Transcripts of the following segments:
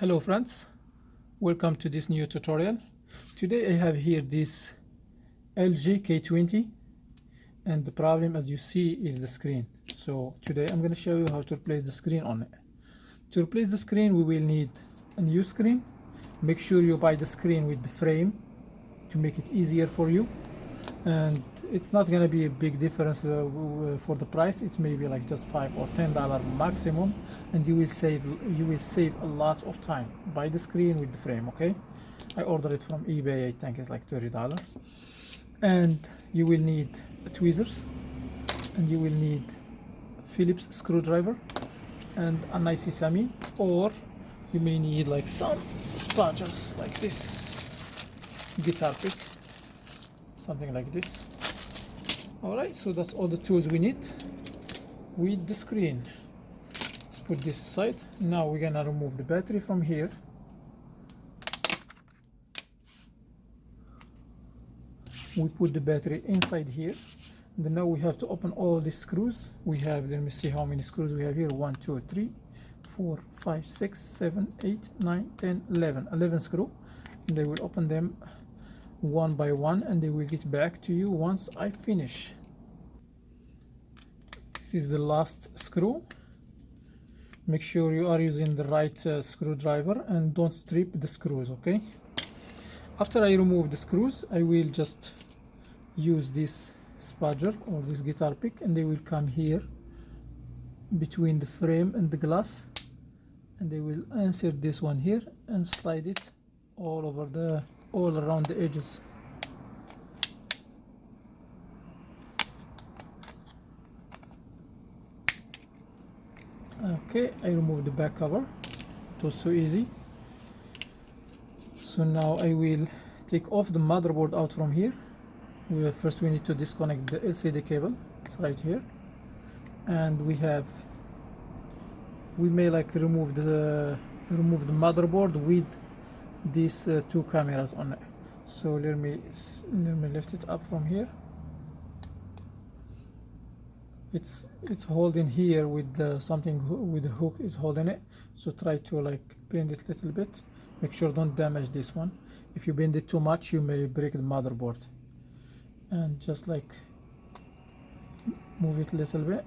Hello friends, welcome to this new tutorial. Today I have here this LG K20 and the problem, as you see, is the screen. So today I'm going to show you how to replace the screen on it. To replace the screen we will need a new screen. Make sure you buy the screen with the frame to make it easier for you, and it's not going to be a big difference for the price. It's maybe like just $5 or $10 maximum, and you will save a lot of time. Buy the screen with the frame. Okay, I ordered it from eBay. I think it's like $30. And you will need tweezers, and you will need a Phillips screwdriver and a nice sesame, or you may need like some spudgers like this guitar pick, something like this. Alright, so that's all the tools we need with the screen. Let's put this aside. Now we're gonna remove the battery from here. We put the battery inside here, and then now we have to open all the screws. We have, let me see how many screws we have here. 1, 2, 3, 4, 5, 6, 7, 8, 9, 10, 11 screw, and they will open them one by one, and they will get back to you once I finish. This is the last screw. Make sure you are using the right screwdriver and don't strip the screws. Okay, after I remove the screws, I will just use this spudger or this guitar pick, and they will come here between the frame and the glass, and they will insert this one here and slide it all around the edges. Okay, I removed the back cover. It was so easy. So now I will take off the motherboard out from here. First we need to disconnect the LCD cable. It's right here, and we may like remove the motherboard with these two cameras on it. So let me lift it up from here. It's holding here with something with the hook is holding it. So try to like bend it a little bit. Make sure don't damage this one. If you bend it too much, you may break the motherboard. And just like move it a little bit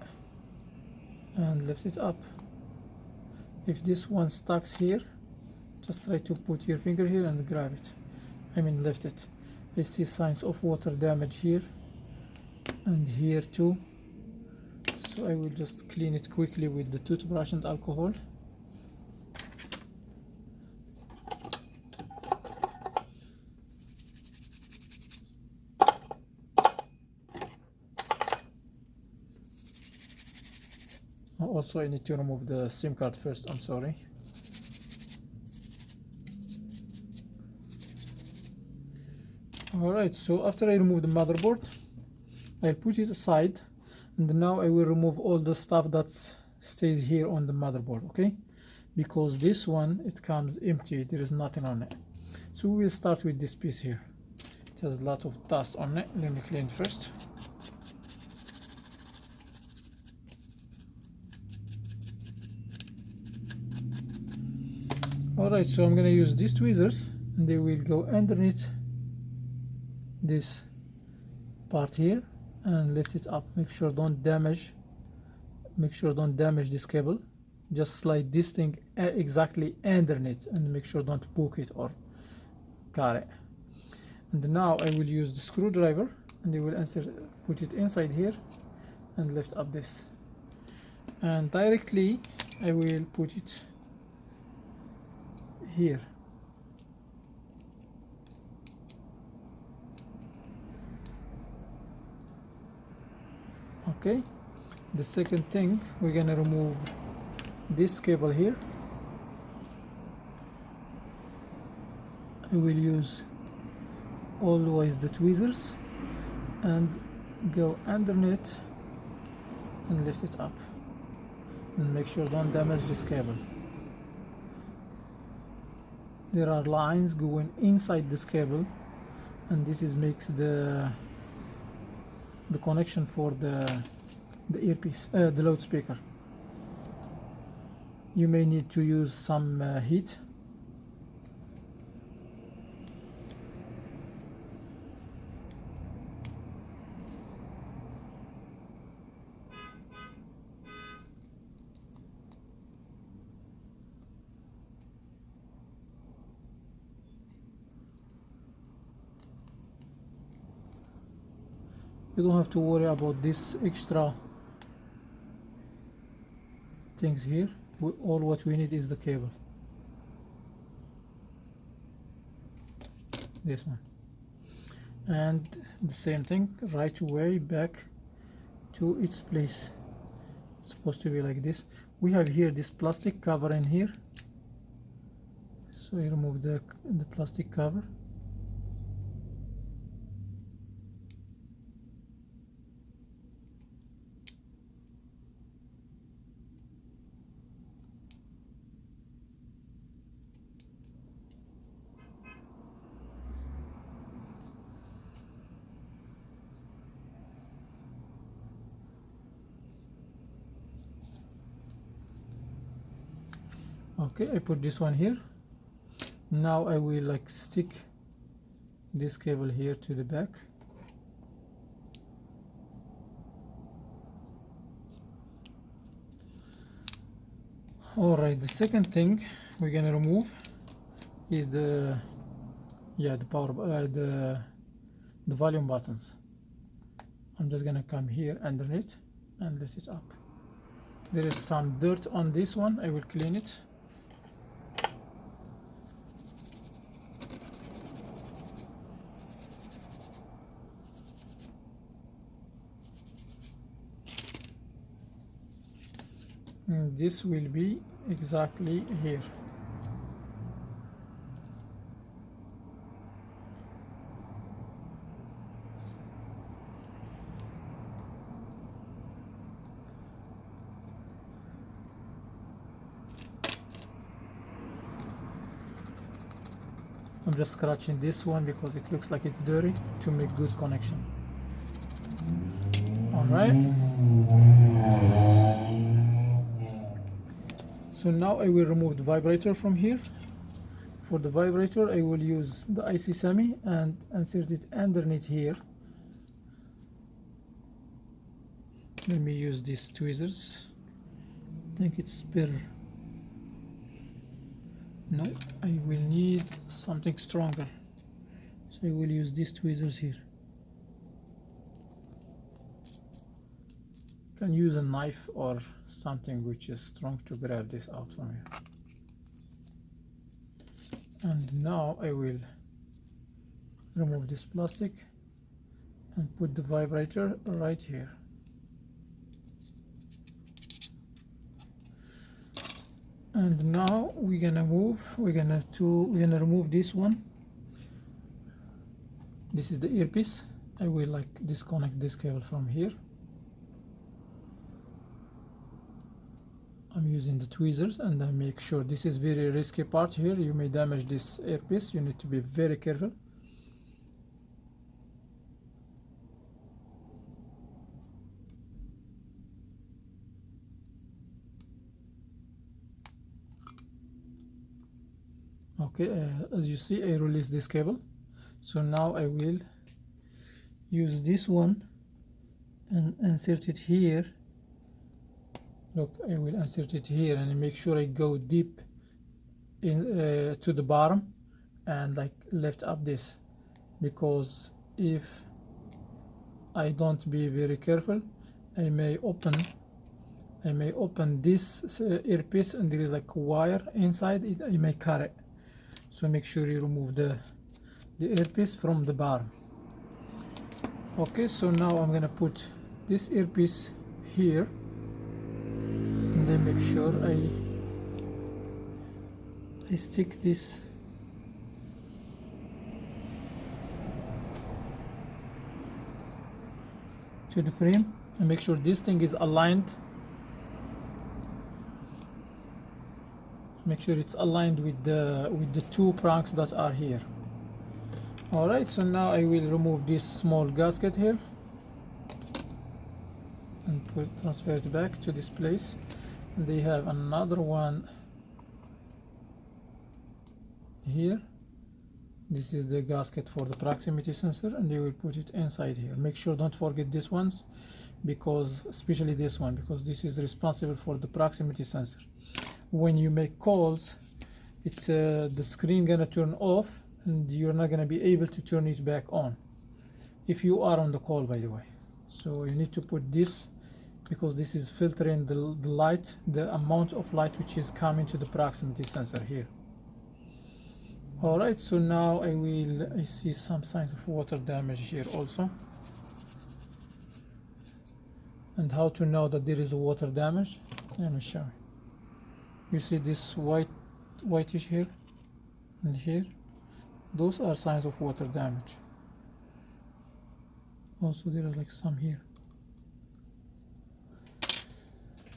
and lift it up. If this one stuck here, just try to put your finger here and grab it. Lift it. I see signs of water damage here and here too. So I will just clean it quickly with the toothbrush and alcohol. Also, I need to remove the SIM card first. I'm sorry. Alright, so after I remove the motherboard, I'll put it aside, and now I will remove all the stuff that stays here on the motherboard. Okay, because this one, it comes empty, there is nothing on it. So we will start with this piece here. It has a lot of dust on it. Let me clean it first. Alright, so I'm gonna use these tweezers, and they will go underneath this part here and lift it up. Make sure don't damage this cable. Just slide this thing exactly underneath, and make sure don't poke it or cut it. And now I will use the screwdriver, and I will put it inside here and lift up this, and directly I will put it here. Okay, the second thing, we're gonna remove this cable here. I will use always the tweezers and go underneath and lift it up, and make sure don't damage this cable. There are lines going inside this cable, and this makes the connection for the earpiece, the loudspeaker. You may need to use some heat You don't have to worry about this extra things here. All what we need is the cable, this one, and the same thing right away back to its place. It's supposed to be like this. We have here this plastic cover in here, so you remove the plastic cover. Okay, I put this one here. Now I will like stick this cable here to the back. Alright, the second thing we're gonna remove is the power, the volume buttons. I'm just gonna come here underneath and lift it up. There is some dirt on this one. I will clean it. And this will be exactly here. I'm just scratching this one because it looks like it's dirty to make good connection. All right. So now I will remove the vibrator from here. For the vibrator, I will use the IC semi and insert it underneath here. Let me use these tweezers. I think it's better. No, I will need something stronger. So I will use these tweezers here. You can use a knife or something which is strong to grab this out from here. And now I will remove this plastic and put the vibrator right here. And now we're gonna remove this one. This is the earpiece. I will like disconnect this cable from here. I'm using the tweezers and I make sure this is very risky part here. You may damage this earpiece. You need to be very careful. Okay, as you see, I release this cable. So now I will use this one and insert it here. Look, I will insert it here and make sure I go deep in to the bottom and like lift up this, because if I don't be very careful, I may open this earpiece and there is like a wire inside it. I may cut it. So make sure you remove the earpiece from the bottom. Okay, so now I'm gonna put this earpiece here. And then make sure I stick this to the frame and make sure this thing is aligned. Make sure it's aligned with the two prongs that are here. All right, so now I will remove this small gasket here and transfer it back to this place. And they have another one here. This is the gasket for the proximity sensor, and they will put it inside here. Make sure don't forget this ones, because especially this one, because this is responsible for the proximity sensor. When you make calls, it's the screen gonna turn off and you're not gonna be able to turn it back on if you are on the call, by the way. So you need to put this because this is filtering the light, the amount of light which is coming to the proximity sensor here. Alright, so now I see some signs of water damage here also. And how to know that there is a water damage? Let me show you. You see this whitish here and here? Those are signs of water damage. Also there are like some here.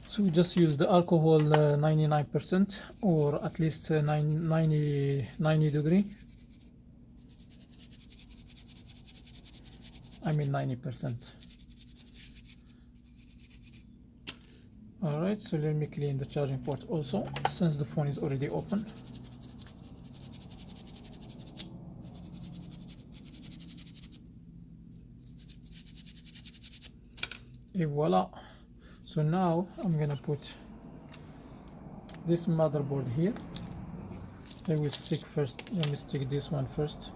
So we just use the alcohol 99% or at least 90 degree. I mean 90%. Alright, so let me clean the charging port also, since the phone is already open. Et voila. So now I'm gonna put this motherboard here. Let me stick this one first.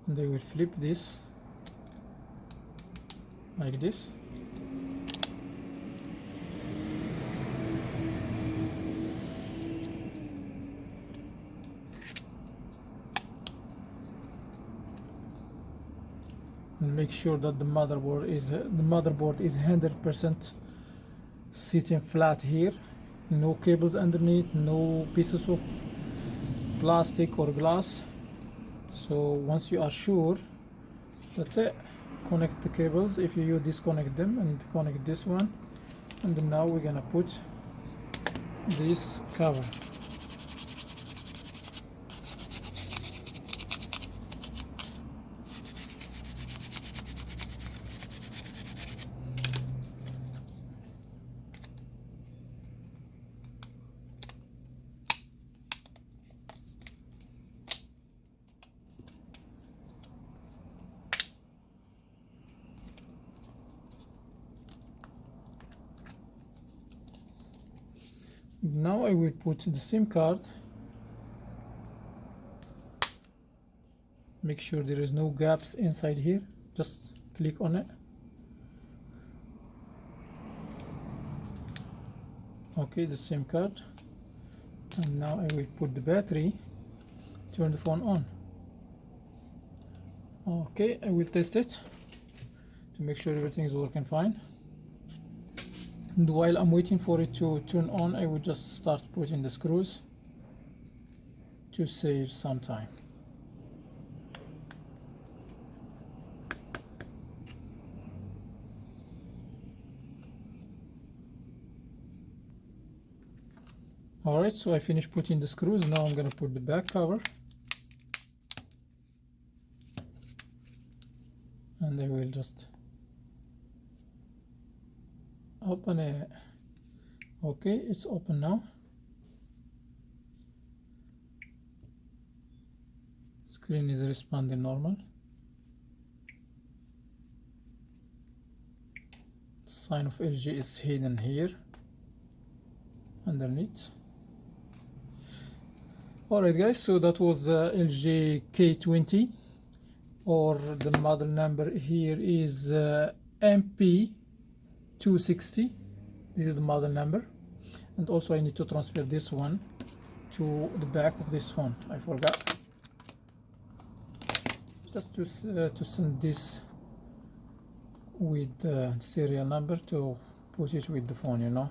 And I will flip this like this. And make sure that the motherboard is 100% sitting flat here. No cables underneath, no pieces of plastic or glass. So once you are sure, that's it. Connect the cables if you disconnect them and connect this one, and then now we're gonna put this cover. Now I will put the SIM card. Make sure there is no gaps inside here. Just click on it. Okay, the SIM card. And now I will put the battery. Turn the phone on. Okay, I will test it to make sure everything is working fine. And while I'm waiting for it to turn on, I will just start putting the screws to save some time. Alright, so I finished putting the screws. Now I'm going to put the back cover. And I will just open it. Okay, it's open now. Screen is responding normal. Sign of LG is hidden here underneath. Alright guys, so that was LG K20, or the model number here is MP260. This is the model number. And also I need to transfer this one to the back of this phone. I forgot. Just to send this with the serial number to put it with the phone, you know,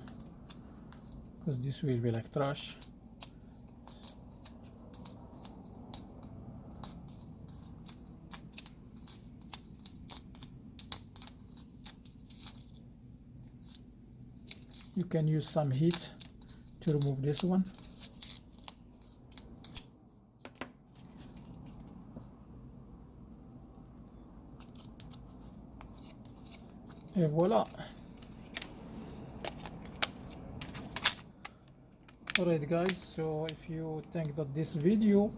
because this will be like trash. You can use some heat to remove this one. And voila. Alright guys, so if you think that this video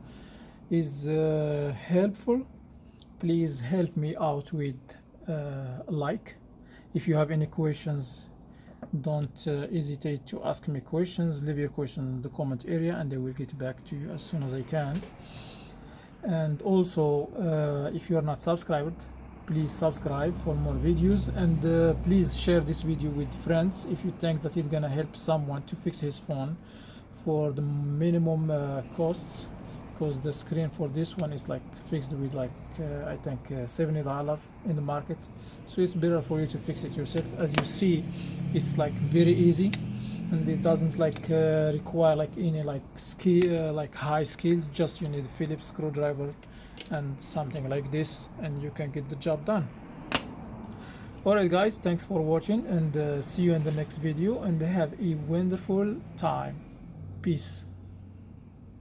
is helpful, please help me out with a like. If you have any questions, don't hesitate to ask me questions. Leave your question in the comment area and I will get back to you as soon as I can. And also if you are not subscribed, please subscribe for more videos, and please share this video with friends if you think that it's gonna help someone to fix his phone for the minimum costs, because the screen for this one is like fixed with like I think $70 in the market, so it's better for you to fix it yourself. As you see, it's like very easy, and it doesn't like require like any like like high skills. Just you need a Phillips screwdriver and something like this, and you can get the job done. Alright guys, thanks for watching, and see you in the next video, and have a wonderful time. Peace.